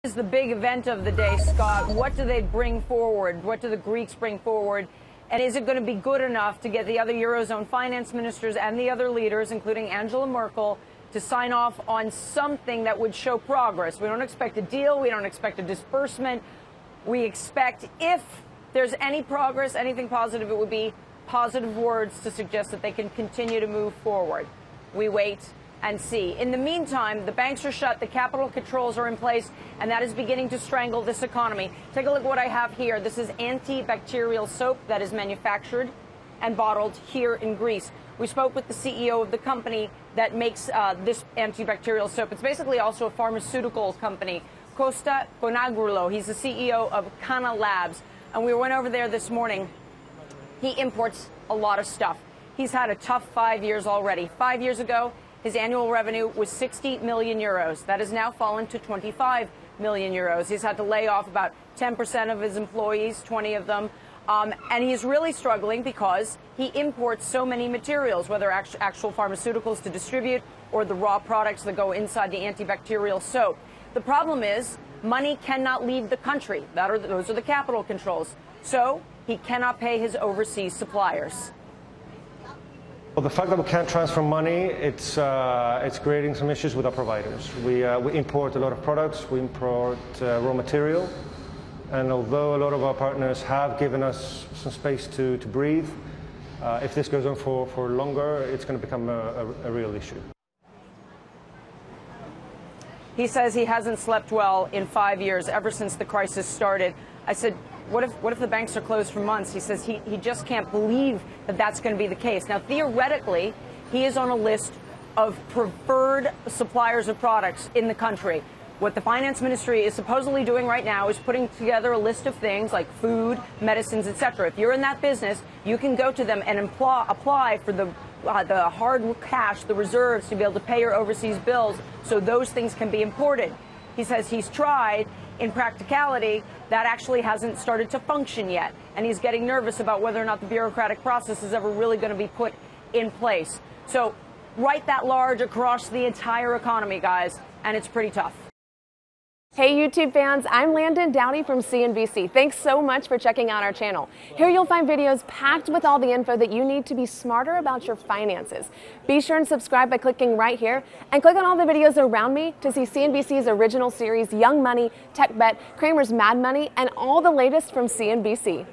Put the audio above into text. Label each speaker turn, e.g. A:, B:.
A: Is the big event of the day, Scott. What do they bring forward? What do the Greeks bring forward? And is it going to be good enough to get the other Eurozone finance ministers and the other leaders, including Angela Merkel, to sign off on something that would show progress? We don't expect a deal. We don't expect a disbursement. We expect, if there's any progress, anything positive, it would be positive words to suggest that they can continue to move forward. We wait and see. In the meantime, the banks are shut, the capital controls are in place, and that is beginning to strangle this economy. Take a look at what I have here. This is antibacterial soap that is manufactured and bottled here in Greece. We spoke with the CEO of the company that makes this antibacterial soap. It's basically also a pharmaceutical company, Kosta Kanaroglou. He's the CEO of Cana Labs, and we went over there this morning. He imports a lot of stuff. He's had a tough 5 years already. 5 years ago, his annual revenue was 60 million euros. That has now fallen to 25 million euros. He's had to lay off about 10% of his employees, 20 of them. And he's really struggling because he imports so many materials, whether actual pharmaceuticals to distribute or the raw products that go inside the antibacterial soap. The problem is money cannot leave the country. Those are the capital controls. So he cannot pay his overseas suppliers.
B: Well, the fact that we can't transfer money, it's creating some issues with our providers. We import a lot of products, we import raw material, and although a lot of our partners have given us some space to breathe, if this goes on for longer, it's going to become a real issue.
A: He says he hasn't slept well in 5 years, ever since the crisis started. I said, what if the banks are closed for months? He says he just can't believe that that's going to be the case. Now, theoretically, he is on a list of preferred suppliers of products in the country. What the finance ministry is supposedly doing right now is putting together a list of things like food, medicines, etc. If you're in that business, you can go to them and apply for the hard cash, the reserves, to be able to pay your overseas bills, so those things can be imported. He says he's tried. In practicality, that actually hasn't started to function yet, and he's getting nervous about whether or not the bureaucratic process is ever really going to be put in place. So write that large across the entire economy, guys, and it's pretty tough.
C: Hey YouTube fans, I'm Landon Dowdy from CNBC. Thanks so much for checking out our channel. Here you'll find videos packed with all the info that you need to be smarter about your finances. Be sure and subscribe by clicking right here, and click on all the videos around me to see CNBC's original series Young Money, Tech Bet, Kramer's Mad Money, and all the latest from CNBC.